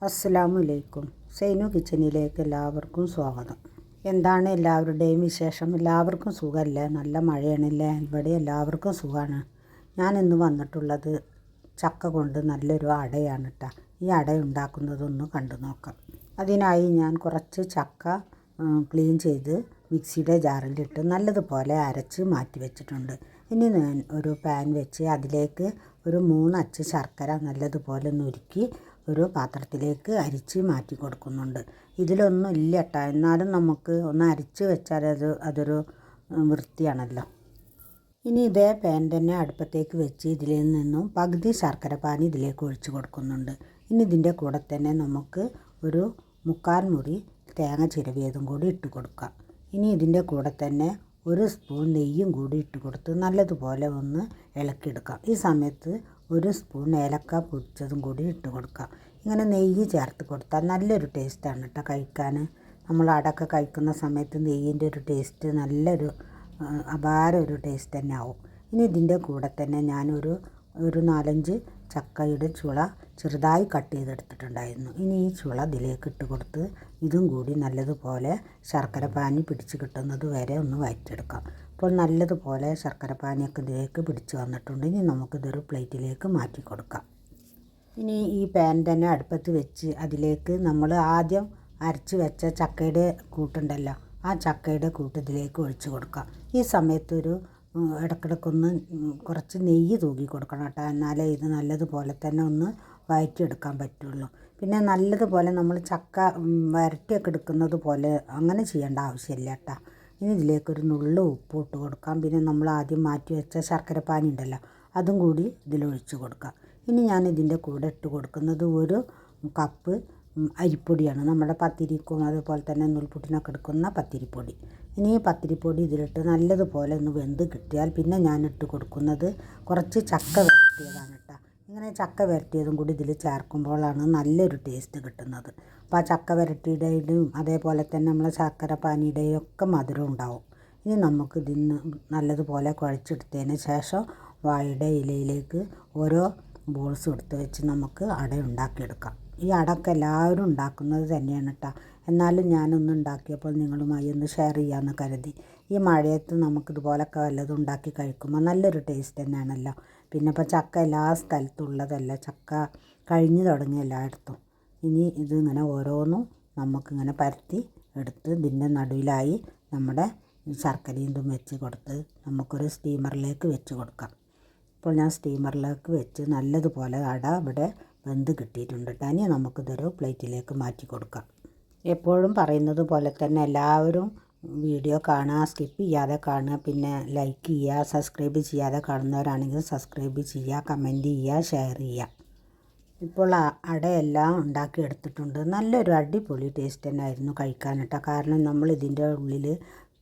അസ്സലാമലൈക്കും. സൈനു കിച്ചണിലേക്ക് എല്ലാവർക്കും സ്വാഗതം. എന്താണ് എല്ലാവരുടെയും വിശേഷം? എല്ലാവർക്കും സുഖമല്ലേ? നല്ല മഴയാണല്ലേ? ഇവിടെ എല്ലാവർക്കും സുഖമാണ്. ഞാൻ ഇന്ന് വന്നിട്ടുള്ളത് ചക്ക കൊണ്ട് നല്ലൊരു അടയാണ് കേട്ടോ. ഈ അട ഉണ്ടാക്കുന്നതൊന്ന് കണ്ടു നോക്കാം. അതിനായി ഞാൻ കുറച്ച് ചക്ക ക്ലീൻ ചെയ്ത് മിക്സിയുടെ ജാറിലിട്ട് നല്ലതുപോലെ അരച്ച് മാറ്റി വെച്ചിട്ടുണ്ട്. ഇനി ഞാൻ ഒരു പാൻ വെച്ച് അതിലേക്ക് ഒരു 3 അച്ച് ശർക്കര നല്ലതുപോലെ നുരുക്കി ഒരു പാത്രത്തിലേക്ക് അരിച്ച് മാറ്റി കൊടുക്കുന്നുണ്ട്. ഇതിലൊന്നും ഇല്ല കേട്ടോ, എന്നാലും നമുക്ക് ഒന്ന് അരിച്ച് വെച്ചാൽ അതൊരു വൃത്തിയാണല്ലോ. ഇനി ഇതേ പാൻ തന്നെ അടുപ്പത്തേക്ക് വെച്ച് ഇതിൽ നിന്നും പകുതി ശർക്കര പാനി ഇതിലേക്ക് ഒഴിച്ച് കൊടുക്കുന്നുണ്ട്. ഇനി ഇതിൻ്റെ കൂടെ തന്നെ നമുക്ക് ഒരു 3/4 മുറി തേങ്ങ ചിരവിയതും കൂടി ഇട്ട് കൊടുക്കാം. ഇനി ഇതിൻ്റെ കൂടെ തന്നെ ഒരു സ്പൂൺ നെയ്യും കൂടി ഇട്ട് കൊടുത്ത് നല്ലതുപോലെ ഒന്ന് ഇളക്കിയെടുക്കാം. ഈ സമയത്ത് ഒരു സ്പൂൺ ഏലക്ക പൊടിച്ചതും കൂടി ഇട്ട് കൊടുക്കാം. ഇങ്ങനെ നെയ്യ് ചേർത്ത് കൊടുത്താൽ നല്ലൊരു ടേസ്റ്റാണ് കേട്ടോ കഴിക്കാൻ. നമ്മൾ അടക്ക കഴിക്കുന്ന സമയത്ത് നെയ്യിൻ്റെ ഒരു ടേസ്റ്റ് നല്ലൊരു അപാര ഒരു ടേസ്റ്റ് തന്നെ ആവും. ഇനി ഇതിൻ്റെ കൂടെ തന്നെ ഞാനൊരു 4-5 ചക്കയുടെ ചുള ചെറുതായി കട്ട് ചെയ്തെടുത്തിട്ടുണ്ടായിരുന്നു. ഇനി ഈ ചുള ഇതിലേക്ക് ഇട്ട് കൊടുത്ത് ഇതും കൂടി നല്ലതുപോലെ ശർക്കര പാനി പിടിച്ച് കിട്ടുന്നത് വരെ ഒന്ന് വഴറ്റിയെടുക്കാം. അപ്പോൾ നല്ലതുപോലെ ശർക്കര പാനിയൊക്കെ ഇതിലേക്ക് പിടിച്ച് വന്നിട്ടുണ്ട്. ഇനി നമുക്കിതൊരു പ്ലേറ്റിലേക്ക് മാറ്റി കൊടുക്കാം. ഇനി ഈ പാൻ തന്നെ അടുപ്പത്ത് വെച്ച് അതിലേക്ക് നമ്മൾ ആദ്യം അരച്ച് വെച്ച ചക്കയുടെ കൂട്ടുണ്ടല്ലോ, ആ ചക്കയുടെ കൂട്ട് ഇതിലേക്ക് ഒഴിച്ച് കൊടുക്കാം. ഈ സമയത്തൊരു ഇടയ്ക്കിടയ്ക്കൊന്ന് കുറച്ച് നെയ്യ് തൂക്കി കൊടുക്കണം കേട്ടോ, എന്നാലേ ഇത് നല്ലതുപോലെ തന്നെ ഒന്ന് വഴറ്റിയെടുക്കാൻ പറ്റുള്ളൂ. പിന്നെ നല്ലതുപോലെ നമ്മൾ ചക്ക വരട്ടിയൊക്കെ എടുക്കുന്നത് പോലെ അങ്ങനെ ചെയ്യേണ്ട ആവശ്യമില്ല കേട്ടോ. ഇനി ഇതിലേക്കൊരു നുള്ളു ഉപ്പ് ഇട്ട് കൊടുക്കാം. പിന്നെ നമ്മൾ ആദ്യം മാറ്റി വെച്ച ശർക്കര പാനി ഉണ്ടല്ലോ, അതും കൂടി ഇതിലൊഴിച്ച് കൊടുക്കാം. ഇനി ഞാൻ ഇതിൻ്റെ കൂടെ ഇട്ട് കൊടുക്കുന്നത് 1 കപ്പ് അരിപ്പൊടിയാണ്. നമ്മുടെ പത്തിരിക്കും അതുപോലെ തന്നെ നൂൽപുട്ടിനൊക്കെ എടുക്കുന്ന പത്തിരിപ്പൊടി. ഇനി ഈ പത്തിരിപ്പൊടി ഇതിലിട്ട് നല്ലതുപോലെ ഒന്ന് വെന്ത് കിട്ടിയാൽ പിന്നെ ഞാൻ ഇട്ട് കൊടുക്കുന്നത് കുറച്ച് ചക്ക വരട്ടിയതാണ് കേട്ടോ. ഇങ്ങനെ ചക്ക വരട്ടിയതും കൂടി ഇതിൽ ചേർക്കുമ്പോഴാണ് നല്ലൊരു ടേസ്റ്റ് കിട്ടുന്നത്. അപ്പോൾ ആ ചക്ക വരട്ടിയുടെയും അതേപോലെ തന്നെ നമ്മളെ ശർക്കര പാനിയുടെയും ഒക്കെ മധുരം ഉണ്ടാവും. ഇനി നമുക്ക് ഇതിന് നല്ലതുപോലെ കുഴച്ചെടുത്തതിന് ശേഷം വാഴയുടെ ഇലയിലേക്ക് ഓരോ ബോൾസ് എടുത്ത് വെച്ച് നമുക്ക് അട ഉണ്ടാക്കിയെടുക്കാം. ഈ അടക്ക എല്ലാവരും ഉണ്ടാക്കുന്നത് തന്നെയാണ് കേട്ടോ, എന്നാലും ഞാനൊന്ന് ഉണ്ടാക്കിയപ്പോൾ നിങ്ങളുമായി ഒന്ന് ഷെയർ ചെയ്യാമെന്ന് കരുതി. ഈ മഴയത്ത് നമുക്കിതുപോലൊക്കെ വല്ലതും ഉണ്ടാക്കി കഴിക്കുമ്പോൾ നല്ലൊരു ടേസ്റ്റ് തന്നെയാണല്ലോ. പിന്നെ ഇപ്പോൾ ചക്ക എല്ലാ സ്ഥലത്തും ഉള്ളതല്ല, ചക്ക കഴിഞ്ഞു തുടങ്ങി എല്ലായിടത്തും. ഇനി ഇതിങ്ങനെ ഓരോന്നും നമുക്കിങ്ങനെ പരത്തി എടുത്ത് ഇതിൻ്റെ നടുവിലായി നമ്മുടെ ശർക്കരയും ഇതും വെച്ച് കൊടുത്ത് നമുക്കൊരു സ്റ്റീമറിലേക്ക് വെച്ച് കൊടുക്കാം. ഇപ്പോൾ ഞാൻ സ്റ്റീമറിലേക്ക് വെച്ച് നല്ലതുപോലെ അട ഇവിടെ വെന്ത് കിട്ടിയിട്ടുണ്ട് കേട്ടോ. ഇനി നമുക്കിതൊരു പ്ലേറ്റിലേക്ക് മാറ്റി കൊടുക്കാം. എപ്പോഴും പറയുന്നത് പോലെ തന്നെ എല്ലാവരും വീഡിയോ കാണുക, സ്കിപ്പ് ചെയ്യാതെ കാണുക, പിന്നെ ലൈക്ക് ചെയ്യുക, സബ്സ്ക്രൈബ് ചെയ്യാതെ കാണുന്നവരാണെങ്കിൽ സബ്സ്ക്രൈബ് ചെയ്യുക, കമൻറ്റ് ചെയ്യുക, ഷെയർ ചെയ്യുക. ഇപ്പോൾ അടയെല്ലാം ഉണ്ടാക്കിയെടുത്തിട്ടുണ്ട്. നല്ലൊരു അടിപൊളി ടേസ്റ്റ് തന്നെ ആയിരുന്നു കഴിക്കാൻ കേട്ടോ. കാരണം നമ്മൾ ഇതിൻ്റെ ഉള്ളിൽ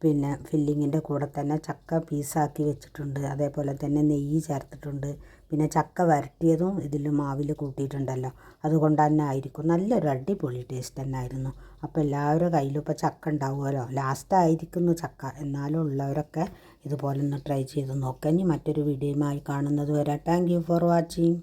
പിന്നെ ഫില്ലിങ്ങിൻ്റെ കൂടെ തന്നെ ചക്ക പീസാക്കി വെച്ചിട്ടുണ്ട്, അതേപോലെ തന്നെ നെയ്യ് ചേർത്തിട്ടുണ്ട്, പിന്നെ ചക്ക വരട്ടിയതും ഇതിൽ മാവിൽ കൂട്ടിയിട്ടുണ്ടല്ലോ, അതുകൊണ്ട് തന്നെ ആയിരിക്കും നല്ലൊരു അടിപൊളി ടേസ്റ്റ് തന്നെ ആയിരുന്നു. അപ്പോൾ എല്ലാവരുടെ കയ്യിലും ഇപ്പോൾ ചക്ക ഉണ്ടാവുമല്ലോ, ലാസ്റ്റ് ആയിരിക്കുന്നു ചക്ക, എന്നാലും ഉള്ളവരൊക്കെ ഇതുപോലെ ഒന്ന് ട്രൈ ചെയ്ത് നോക്കാം. ഇനി മറ്റൊരു വീഡിയോയുമായി കാണുന്നത് വരെ താങ്ക് യു ഫോർ വാച്ചിങ്.